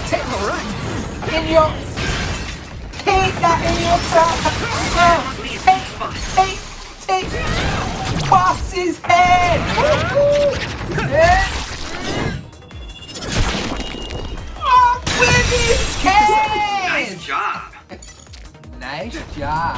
Take alright. In your... Take that in your trap. Take. Bust his head. Off with his head. Nice job. Nice job.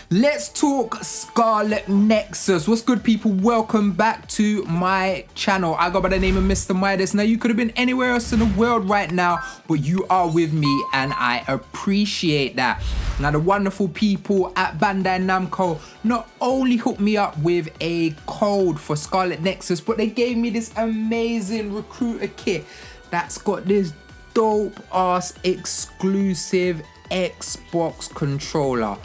Let's talk Scarlet Nexus. What's good, people? Welcome back to my channel. I go by the name of Mr. Midas. Now, you could have been anywhere else in the world right now, but you are with me and I appreciate that. Now, the wonderful people at Bandai Namco not only hooked me up with a code for Scarlet Nexus, but they gave me this amazing recruiter kit that's got this dope ass exclusive Xbox controller.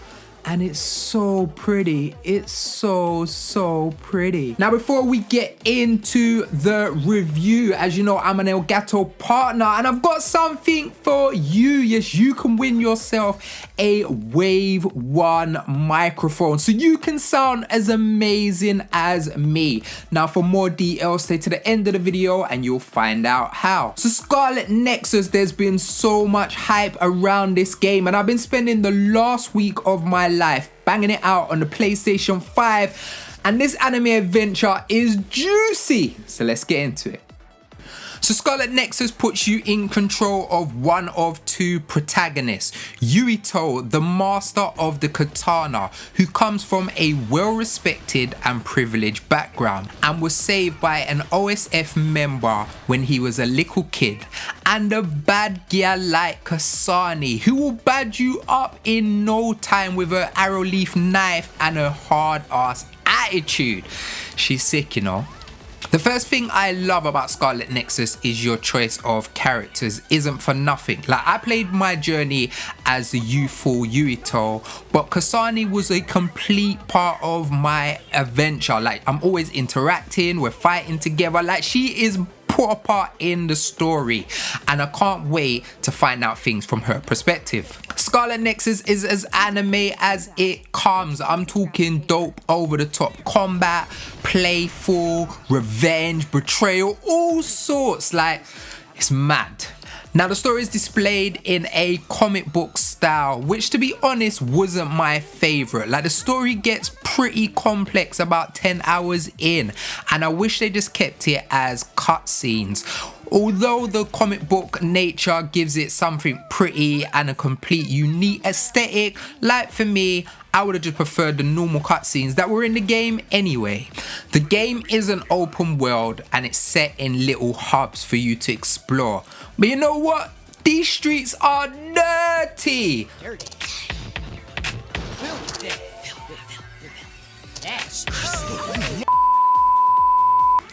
And it's so pretty. It's so pretty. Now, before we get into the review, as you know, I'm an Elgato partner and I've got something for you. Yes, you can win yourself a Wave 1 microphone so you can sound as amazing as me. Now, for more details, stay to the end of the video and you'll find out how. So Scarlet Nexus, there's been so much hype around this game and I've been spending the last week of my life banging it out on the PlayStation 5, and this anime adventure is juicy, so let's get into it. So Scarlet Nexus puts you in control of one of two protagonists, Yuito, the master of the katana, who comes from a well-respected and privileged background and was saved by an OSF member when he was a little kid, and a bad girl like Kasane, who will bad you up in no time with her arrow leaf knife and her hard ass attitude. She's sick, you know. The first thing I love about Scarlet Nexus is your choice of characters isn't for nothing. Like, I played my journey as the youthful Yuito, but Kasane was a complete part of my adventure. Like, I'm always interacting, we're fighting together. Like, she is put apart in the story and I can't wait to find out things from her perspective. Scarlet Nexus is as anime as it comes. I'm talking dope, over the top combat, playful, revenge, betrayal, all sorts. Like, it's mad. Now, the story is displayed in a comic book style, which, to be honest, wasn't my favorite. Like, the story gets pretty complex about 10 hours in, and I wish they just kept it as cutscenes. Although the comic book nature gives it something pretty and a complete unique aesthetic, like for me, I would have just preferred the normal cutscenes that were in the game anyway. The game is an open world and it's set in little hubs for you to explore. But you know what? These streets are dirty.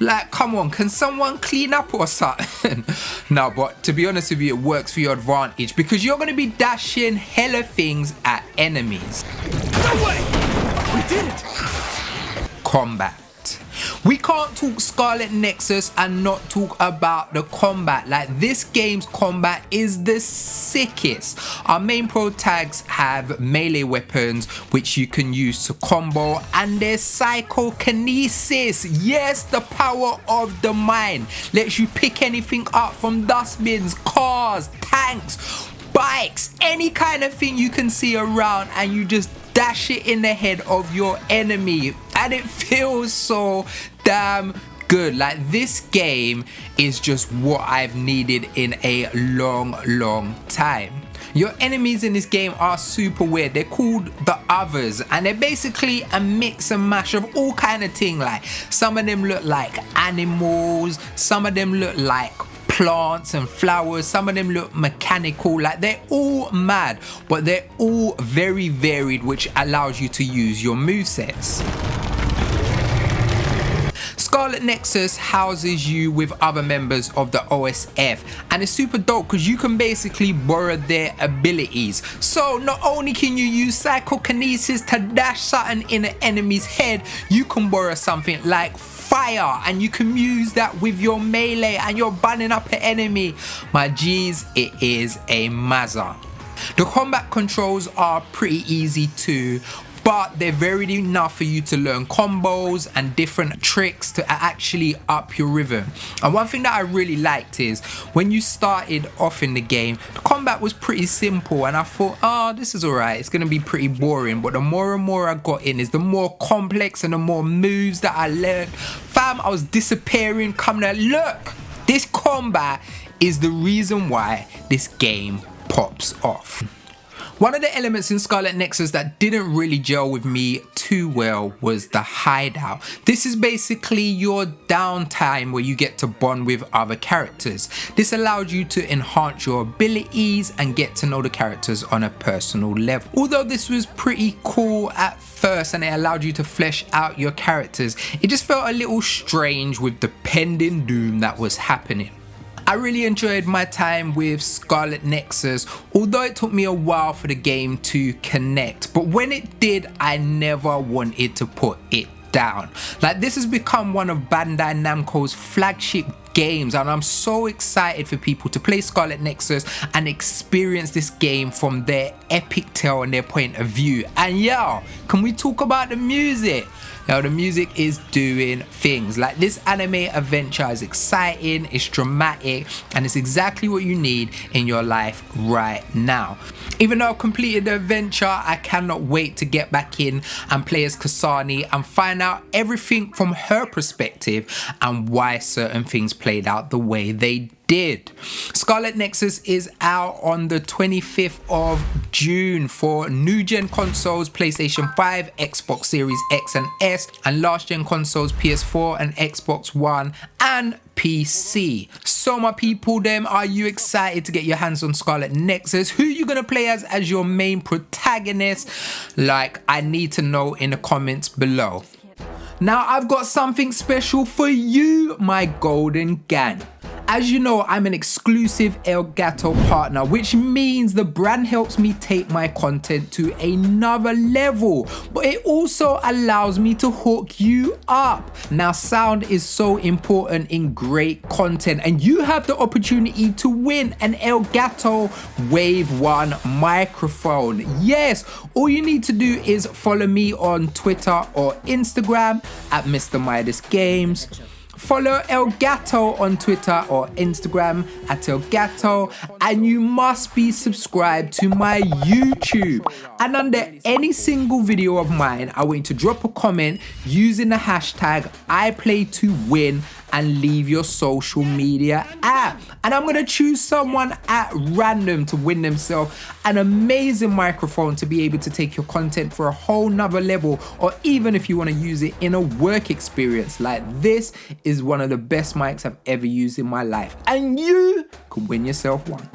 Like, come on, can someone clean up or something? No, but to be honest with you, it works for your advantage because you're going to be dashing hella things at enemies. No way! We did it! Combat. We can't talk Scarlet Nexus and not talk about the combat. Like, this game's combat is the sickest. Our main pro tags have melee weapons which you can use to combo, and there's psychokinesis. Yes, the power of the mind lets you pick anything up from dustbins, cars, tanks, bikes, any kind of thing you can see around, and you just dash it in the head of your enemy, and it feels so damn good. Like, this game is just what I've needed in a long time. Your enemies in this game are super weird. They're called the Others, and they're basically a mix and mash of all kind of thing. Like, some of them look like animals, some of them look like plants and flowers, some of them look mechanical. Like, they're all mad, but they're all very varied, which allows you to use your movesets. Scarlet Nexus houses you with other members of the OSF, and it's super dope because you can basically borrow their abilities. So not only can you use psychokinesis to dash something in an enemy's head, you can borrow something like fire and you can use that with your melee and you're banning up an enemy. My G's, it is a mazza. The combat controls are pretty easy too, but they're varied enough for you to learn combos and different tricks to actually up your rhythm. And one thing that I really liked is when you started off in the game, the combat was pretty simple, and I thought, oh, this is alright, it's gonna be pretty boring. But the more and more I got in, is the more complex and the more moves that I learned. Fam, I was disappearing, coming out. Look, this combat is the reason why this game pops off. One of the elements in Scarlet Nexus that didn't really gel with me too well was the hideout. This is basically your downtime where you get to bond with other characters. This allows you to enhance your abilities and get to know the characters on a personal level. Although this was pretty cool at first and it allowed you to flesh out your characters, it just felt a little strange with the pending doom that was happening. I really enjoyed my time with Scarlet Nexus, although it took me a while for the game to connect. But when it did, I never wanted to put it down. Like, this has become one of Bandai Namco's flagship games, and I'm so excited for people to play Scarlet Nexus and experience this game from their epic tale and their point of view. And yo, can we talk about the music? Now, the music is doing things. Like, this anime adventure is exciting, it's dramatic, and it's exactly what you need in your life right now. Even though I've completed the adventure, I cannot wait to get back in and play as Kasani and find out everything from her perspective and why certain things played out the way they did. Scarlet Nexus is out on the 25th of June for new gen consoles, PlayStation 5, Xbox Series X and S, and last gen consoles, PS4 and Xbox One and PC. So my people, are you excited to get your hands on Scarlet Nexus? Who are you gonna play as your main protagonist? Like, I need to know in the comments below. Now I've got something special for you, my golden gang. As you know, I'm an exclusive Elgato partner, which means the brand helps me take my content to another level, but it also allows me to hook you up. Now, sound is so important in great content, and you have the opportunity to win an Elgato Wave 1 microphone. Yes, all you need to do is follow me on Twitter or Instagram at MrMidasGames. Follow Elgato on Twitter or Instagram at Elgato, and you must be subscribed to my YouTube. And under any single video of mine, I want you to drop a comment using the hashtag #IPlayToWin and leave your social media app. And I'm gonna choose someone at random to win themselves an amazing microphone to be able to take your content for a whole nother level, or even if you wanna use it in a work experience. Like, this is one of the best mics I've ever used in my life, and you can win yourself one.